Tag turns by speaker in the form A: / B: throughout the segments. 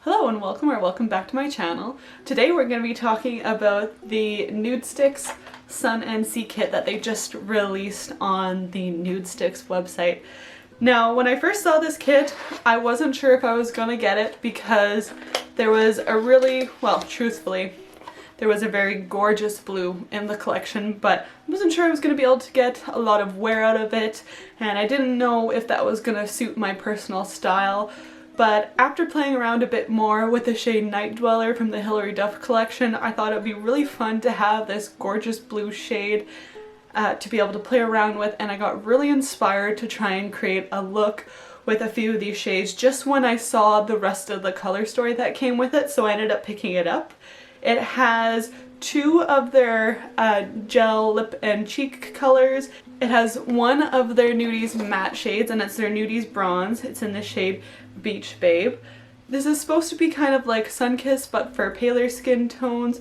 A: Hello and welcome or welcome back to my channel. Today we're going to be talking about the Nudestix Sun and Sea kit that they just released on the Nudestix website. Now when I first saw this kit I wasn't sure if I was going to get it because there was a really, well, truthfully, there was a very gorgeous blue in the collection, but I wasn't sure I was going to be able to get a lot of wear out of it, and I didn't know if that was going to suit my personal style. But after playing around a bit more with the shade Night Dweller from the Hilary Duff collection, I thought it would be really fun to have this gorgeous blue shade to be able to play around with, and I got really inspired to try and create a look with a few of these shades just when I saw the rest of the color story that came with it, so I ended up picking it up. It has two of their gel lip and cheek colors. It has one of their Nudies matte shades, and it's their Nudies bronze. It's in the shade Beach Babe. This is supposed to be kind of like Sunkissed but for paler skin tones.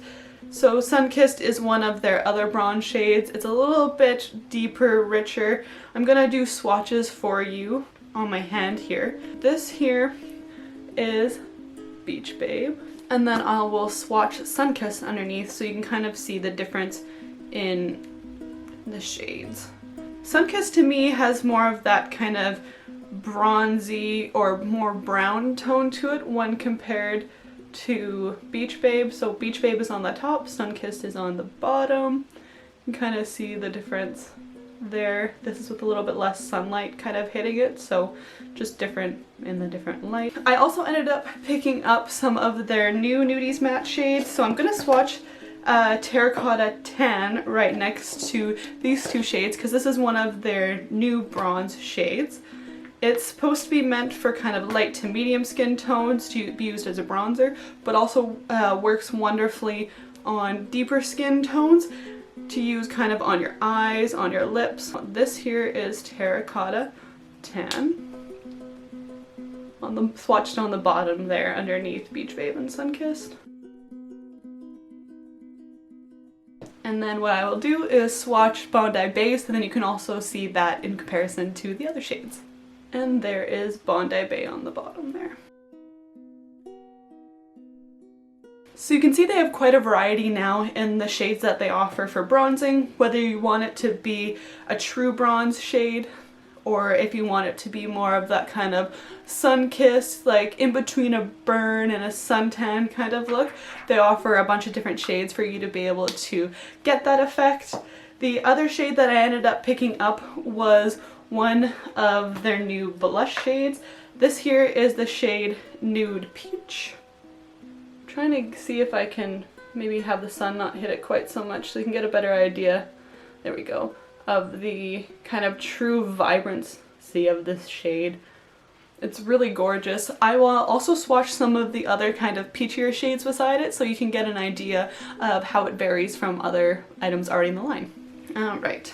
A: So Sunkissed is one of their other bronze shades. It's a little bit deeper, richer. I'm gonna do swatches for you on my hand here. This here is Beach Babe. And then I will swatch Sunkissed underneath so you can kind of see the difference in the shades. Sunkissed to me has more of that kind of bronzy or more brown tone to it when compared to Beach Babe. So Beach Babe is on the top, Sunkissed is on the bottom. You can kind of see the difference there. This is with a little bit less sunlight kind of hitting it, so just different in the different light. I also ended up picking up some of their new Nudies matte shades, so I'm gonna swatch Terracotta Tan right next to these two shades because this is one of their new bronze shades. It's supposed to be meant for kind of light to medium skin tones to be used as a bronzer, but also works wonderfully on deeper skin tones to use kind of on your eyes, on your lips. This here is Terracotta Tan. On the swatched on the bottom there underneath Beach Babe and Sunkissed. And then what I will do is swatch Bondi Bay, so then you can also see that in comparison to the other shades. And there is Bondi Bay on the bottom there. So you can see they have quite a variety now in the shades that they offer for bronzing, whether you want it to be a true bronze shade or if you want it to be more of that kind of sun-kissed, like in between a burn and a suntan kind of look. They offer a bunch of different shades for you to be able to get that effect. The other shade that I ended up picking up was one of their new blush shades. This here is the shade Nude Peach. I'm trying to see if I can maybe have the sun not hit it quite so much so you can get a better idea, there we go, of the kind of true vibrancy of this shade. It's really gorgeous. I will also swatch some of the other kind of peachier shades beside it so you can get an idea of how it varies from other items already in the line. Alright.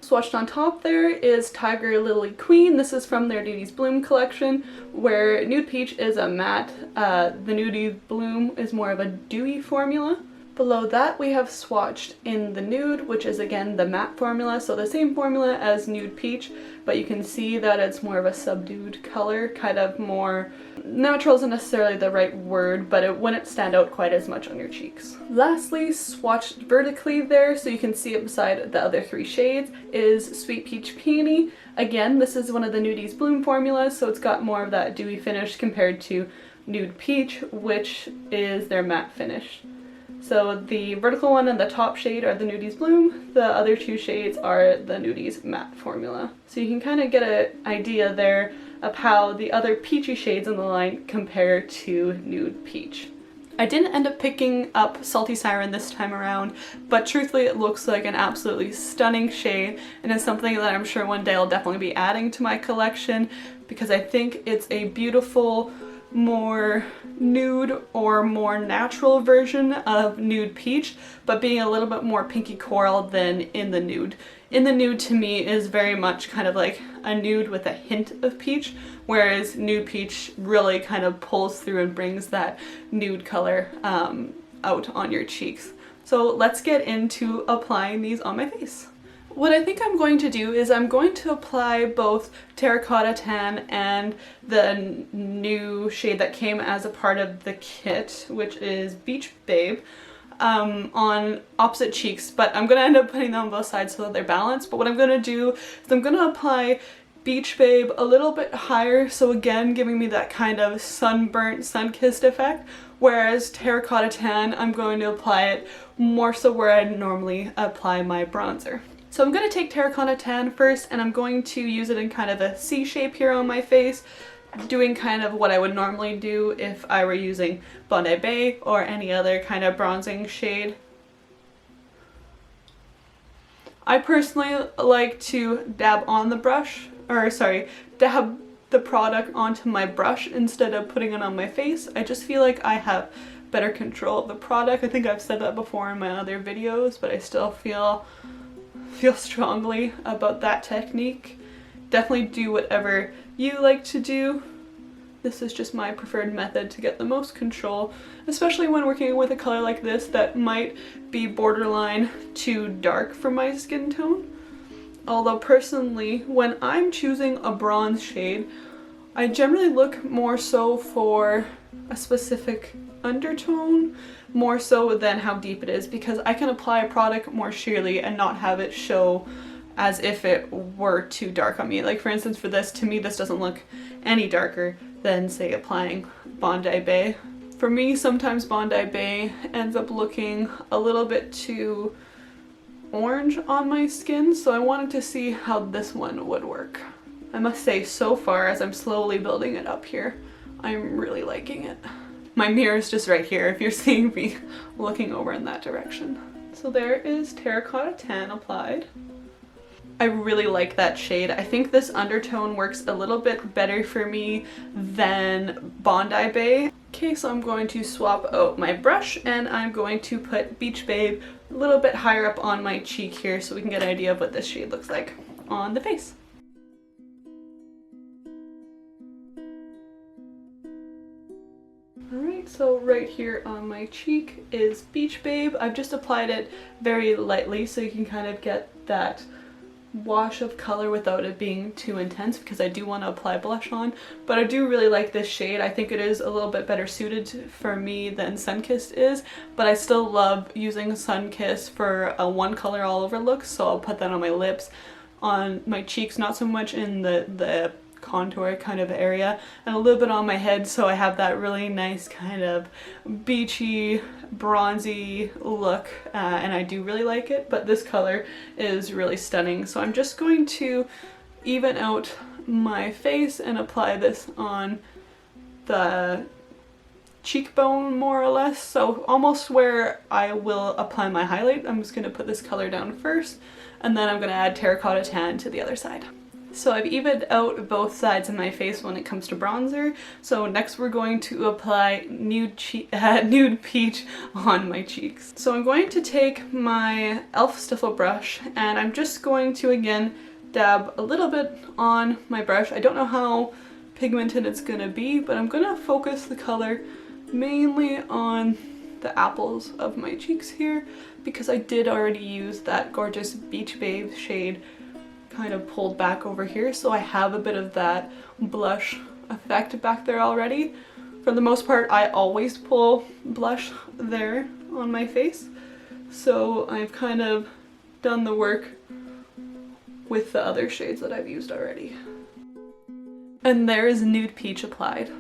A: Swatched on top there is Tiger Lily Queen. This is from their Nudies Bloom collection, where Nude Peach is a matte, the Nudies Bloom is more of a dewy formula. Below that we have swatched in the Nude, which is again the matte formula, so the same formula as Nude Peach, but you can see that it's more of a subdued color, kind of more, natural isn't necessarily the right word, but it wouldn't stand out quite as much on your cheeks. Lastly, swatched vertically there so you can see it beside the other three shades, is Sweet Peach Peony. Again, this is one of the Nudies Bloom formulas, so it's got more of that dewy finish compared to Nude Peach, which is their matte finish. So the vertical one and the top shade are the Nudies Bloom, the other two shades are the Nudies Matte formula. So you can kind of get an idea there of how the other peachy shades in the line compare to Nude Peach. I didn't end up picking up Salty Siren this time around, but truthfully it looks like an absolutely stunning shade and is something that I'm sure one day I'll definitely be adding to my collection because I think it's a beautiful, more nude or more natural version of Nude Peach, but being a little bit more pinky coral than in the Nude. In the Nude to me is very much kind of like a nude with a hint of peach, whereas Nude Peach really kind of pulls through and brings that nude color out on your cheeks. So let's get into applying these on my face. What I think I'm going to do is I'm going to apply both Terracotta Tan and the new shade that came as a part of the kit, which is Beach Babe, on opposite cheeks, but I'm going to end up putting them on both sides so that they're balanced. But what I'm going to do is I'm going to apply Beach Babe a little bit higher, so again giving me that kind of sunburnt, sun-kissed effect, whereas Terracotta Tan, I'm going to apply it more so where I normally apply my bronzer. So I'm going to take Terracotta Tan first, and I'm going to use it in kind of a C shape here on my face, doing kind of what I would normally do if I were using Bondi Bay or any other kind of bronzing shade. I personally like to dab on the brush, or sorry, dab the product onto my brush instead of putting it on my face. I just feel like I have better control of the product. I think I've said that before in my other videos, but I still feel strongly about that technique. Definitely do whatever you like to do. This is just my preferred method to get the most control, especially when working with a color like this that might be borderline too dark for my skin tone. Although personally, when I'm choosing a bronze shade, I generally look more so for a specific undertone, more so than how deep it is, because I can apply a product more sheerly and not have it show as if it were too dark on me. Like for instance for this, to me this doesn't look any darker than say applying Bondi Bay. For me, sometimes Bondi Bay ends up looking a little bit too orange on my skin, so I wanted to see how this one would work. I must say, so far, as I'm slowly building it up here, I'm really liking it. My mirror is just right here if you're seeing me looking over in that direction. So there is Terracotta Tan applied. I really like that shade. I think this undertone works a little bit better for me than Bondi Bay. Okay, so I'm going to swap out my brush and I'm going to put Beach Babe a little bit higher up on my cheek here so we can get an idea of what this shade looks like on the face. Alright, so right here on my cheek is Beach Babe. I've just applied it very lightly so you can kind of get that wash of color without it being too intense, because I do want to apply blush on. But I do really like this shade. I think it is a little bit better suited for me than Sunkissed is, but I still love using Sunkissed for a one color all over look, so I'll put that on my lips, on my cheeks, not so much in the contour kind of area, and a little bit on my head, so I have that really nice kind of beachy, bronzy look, and I do really like it. But this color is really stunning, so I'm just going to even out my face and apply this on the cheekbone more or less, so almost where I will apply my highlight. I'm just going to put this color down first, and then I'm going to add Terracotta Tan to the other side. So I've evened out both sides of my face when it comes to bronzer. So next we're going to apply Nude Peach on my cheeks. So I'm going to take my e.l.f. Stiffle brush and I'm just going to again dab a little bit on my brush. I don't know how pigmented it's going to be, but I'm going to focus the color mainly on the apples of my cheeks here, because I did already use that gorgeous Beach Babe shade kind of pulled back over here, so I have a bit of that blush effect back there already. For the most part, I always pull blush there on my face, so I've kind of done the work with the other shades that I've used already. And there is Nude Peach applied.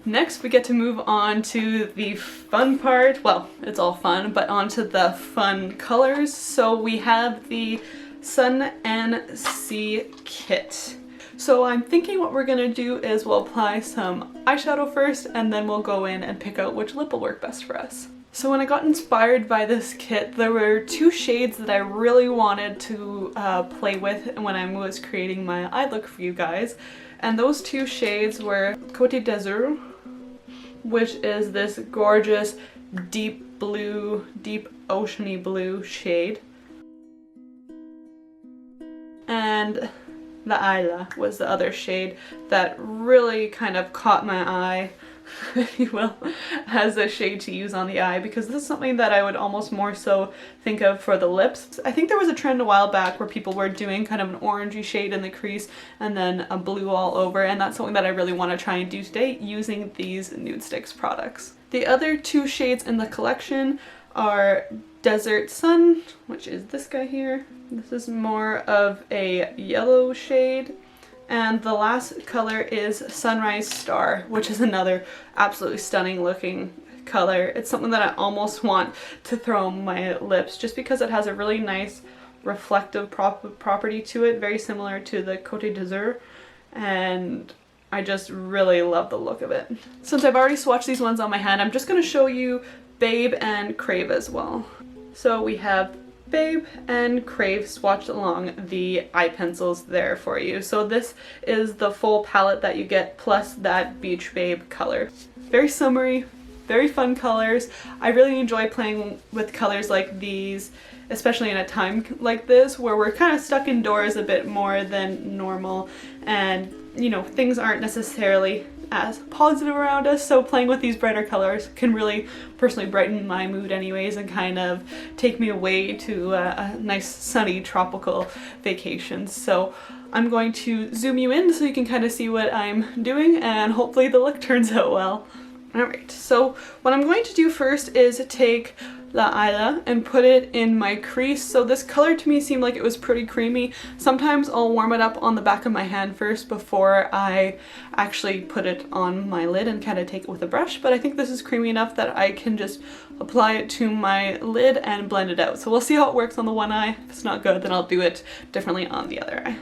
A: Next we get to move on to the fun part. Well, it's all fun, but onto the fun colors. So we have the Sun and Sea kit. So I'm thinking what we're gonna do is we'll apply some eyeshadow first, and then we'll go in and pick out which lip will work best for us. So when I got inspired by this kit, there were two shades that I really wanted to play with when I was creating my eye look for you guys. And those two shades were Côte d'Azur, which is this gorgeous deep blue, deep oceany blue shade. And the Isla was the other shade that really kind of caught my eye if you will, as a shade to use on the eye, because this is something that I would almost more so think of for the lips. I think there was a trend a while back where people were doing kind of an orangey shade in the crease and then a blue all over, and that's something that I really want to try and do today using these Nudestix products. The other two shades in the collection are Desert Sun, which is this guy here. This is more of a yellow shade. And the last color is Sunrise Star, which is another absolutely stunning looking color. It's something that I almost want to throw on my lips just because it has a really nice reflective property to it, very similar to the Côte d'Azur, and I just really love the look of it. Since I've already swatched these ones on my hand, I'm just going to show you Babe and Crave as well. So we have Babe and Crave swatched along the eye pencils there for you. So this is the full palette that you get plus that Beach Babe color. Very summery, very fun colors. I really enjoy playing with colors like these, especially in a time like this where we're kind of stuck indoors a bit more than normal, and you know, things aren't necessarily as positive around us, so playing with these brighter colors can really personally brighten my mood anyways and kind of take me away to a nice sunny tropical vacation. So I'm going to zoom you in so you can kind of see what I'm doing, and hopefully the look turns out well. Alright, so what I'm going to do first is take La Isla and put it in my crease. So this color to me seemed like it was pretty creamy. Sometimes I'll warm it up on the back of my hand first before I actually put it on my lid and kind of take it with a brush, but I think this is creamy enough that I can just apply it to my lid and blend it out. So we'll see how it works on the one eye. If it's not good, then I'll do it differently on the other eye.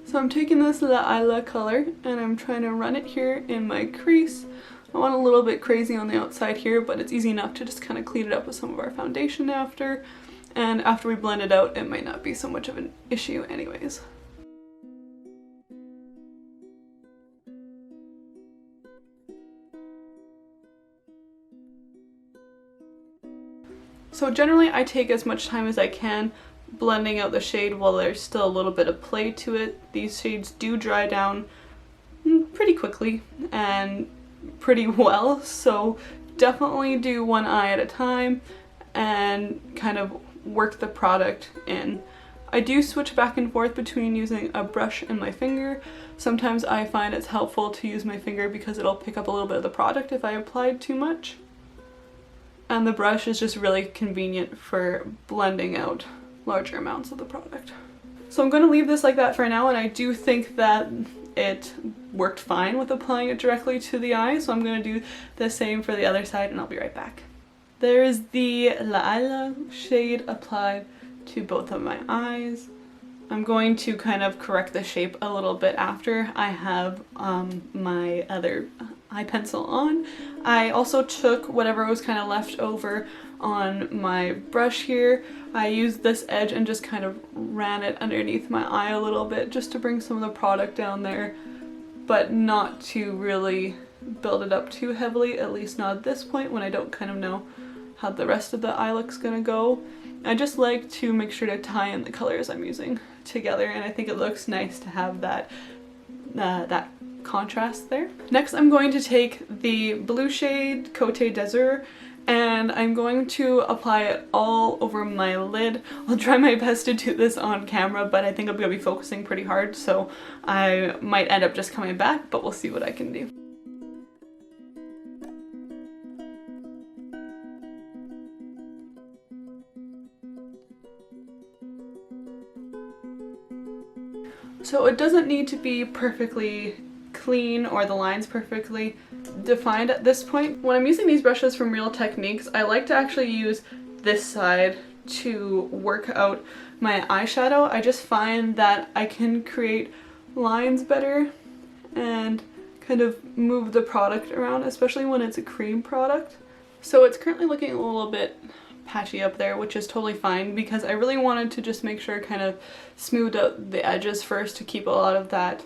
A: So I'm taking this La Isla color and I'm trying to run it here in my crease. I want a little bit crazy on the outside here, but it's easy enough to just kind of clean it up with some of our foundation after. And after we blend it out, it might not be so much of an issue anyways. So generally I take as much time as I can blending out the shade while there's still a little bit of play to it. These shades do dry down pretty quickly and pretty well, so definitely do one eye at a time and kind of work the product in. I do switch back and forth between using a brush and my finger. Sometimes I find it's helpful to use my finger because it'll pick up a little bit of the product if I applied too much. And the brush is just really convenient for blending out larger amounts of the product. So I'm going to leave this like that for now, and I do think that it worked fine with applying it directly to the eye, so I'm going to do the same for the other side and I'll be right back. There's the La Isla shade applied to both of my eyes. I'm going to kind of correct the shape a little bit after I have my other eye pencil on. I also took whatever was kind of left over on my brush here. I used this edge and just kind of ran it underneath my eye a little bit just to bring some of the product down there, but not to really build it up too heavily, at least not at this point when I don't kind of know how the rest of the eye look's gonna go. I just like to make sure to tie in the colors I'm using together, and I think it looks nice to have that that contrast there. Next I'm going to take the blue shade Côte d'Azur and I'm going to apply it all over my lid. I'll try my best to do this on camera, but I think I'm going to be focusing pretty hard, so I might end up just coming back, but we'll see what I can do. So it doesn't need to be perfectly clean or the lines perfectly defined at this point. When I'm using these brushes from Real Techniques, I like to actually use this side to work out my eyeshadow. I just find that I can create lines better and kind of move the product around, especially when it's a cream product. So it's currently looking a little bit patchy up there, which is totally fine because I really wanted to just make sure I kind of smoothed out the edges first to keep a lot of that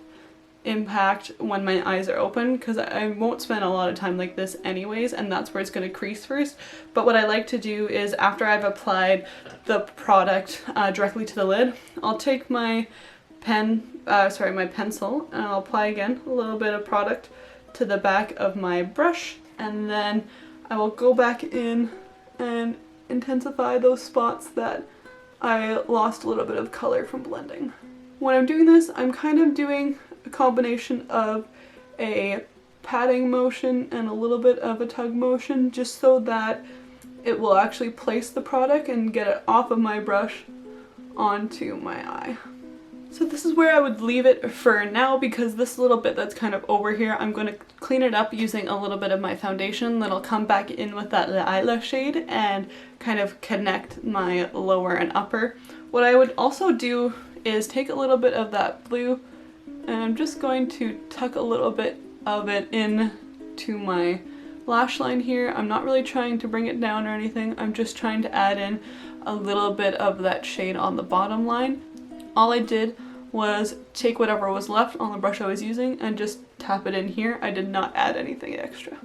A: impact when my eyes are open, because I won't spend a lot of time like this anyways, and that's where it's going to crease first. But what I like to do is after I've applied the product directly to the lid, I'll take my my pencil, and I'll apply again a little bit of product to the back of my brush, and then I will go back in and intensify those spots that I lost a little bit of color from blending. When I'm doing this, I'm kind of doing a combination of a patting motion and a little bit of a tug motion, just so that it will actually place the product and get it off of my brush onto my eye. So this is where I would leave it for now, because this little bit that's kind of over here, I'm going to clean it up using a little bit of my foundation. Then I'll come back in with that Lila shade and kind of connect my lower and upper. What I would also do is take a little bit of that blue, and I'm just going to tuck a little bit of it in to my lash line here. I'm not really trying to bring it down or anything. I'm just trying to add in a little bit of that shade on the bottom line. All I did was take whatever was left on the brush I was using and just tap it in here. I did not add anything extra.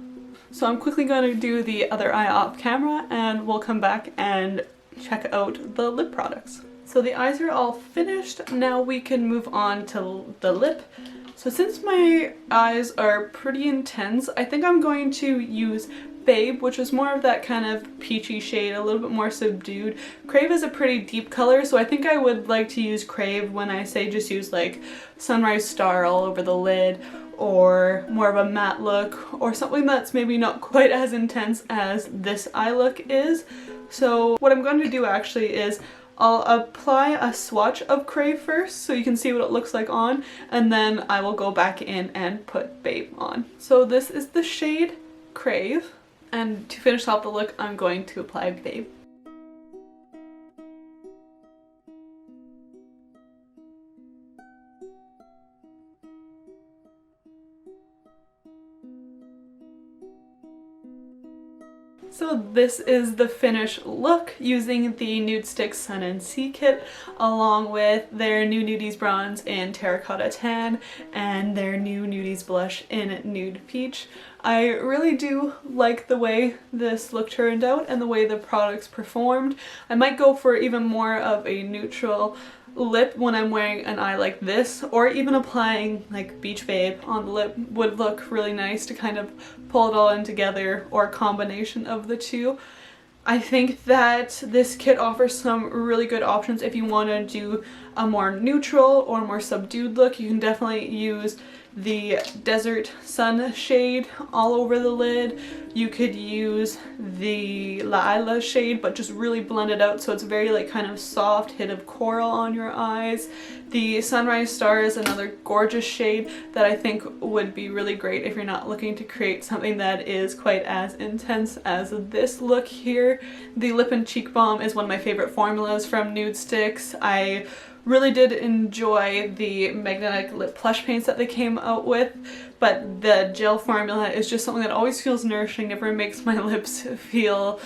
A: So I'm quickly going to do the other eye off camera, and we'll come back and check out the lip products. So the eyes are all finished. Now we can move on to the lip. So since my eyes are pretty intense, I think I'm going to use Babe, which is more of that kind of peachy shade, a little bit more subdued. Crave is a pretty deep color, so I think I would like to use Crave when I say just use like Sunrise Star all over the lid, or more of a matte look, or something that's maybe not quite as intense as this eye look is. So what I'm going to do actually is I'll apply a swatch of Crave first so you can see what it looks like on, and then I will go back in and put Babe on. So this is the shade Crave, and to finish off the look I'm going to apply Babe. So this is the finished look using the Nudestix Sun and Sea kit, along with their new Nudies bronze in Terracotta Tan and their new Nudies blush in Nude Peach. I really do like the way this look turned out and the way the products performed. I might go for even more of a neutral lip when I'm wearing an eye like this, or even applying like Beach Babe on the lip would look really nice to kind of pull it all in together, or a combination of the two. I think that this kit offers some really good options if you want to do a more neutral or more subdued look. You can definitely use the Desert Sun shade all over the lid. You could use the Lila shade, but just really blend it out so it's very like kind of soft hit of coral on your eyes. The Sunrise Star is another gorgeous shade that I think would be really great if you're not looking to create something that is quite as intense as this look here. The Lip and Cheek Balm is one of my favorite formulas from Nudestix. I really did enjoy the magnetic lip plush paints that they came out with, but the gel formula is just something that always feels nourishing, never makes my lips feel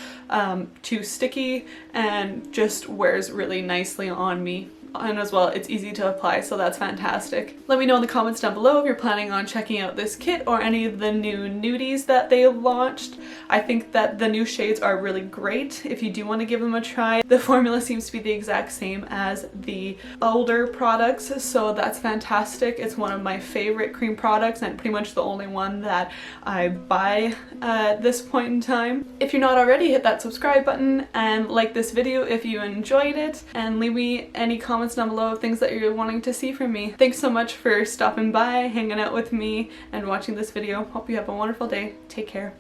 A: too sticky, and just wears really nicely on me. And as well, it's easy to apply, so that's fantastic. Let me know in the comments down below if you're planning on checking out this kit or any of the new Nudies that they launched. I think that the new shades are really great if you do want to give them a try. The formula seems to be the exact same as the older products, so that's fantastic. It's one of my favorite cream products and pretty much the only one that I buy at this point in time. If you're not already, hit that subscribe button and like this video if you enjoyed it, and leave me any comments down below of things that you're wanting to see from me. Thanks so much for stopping by, hanging out with me, and watching this video. Hope you have a wonderful day. Take care.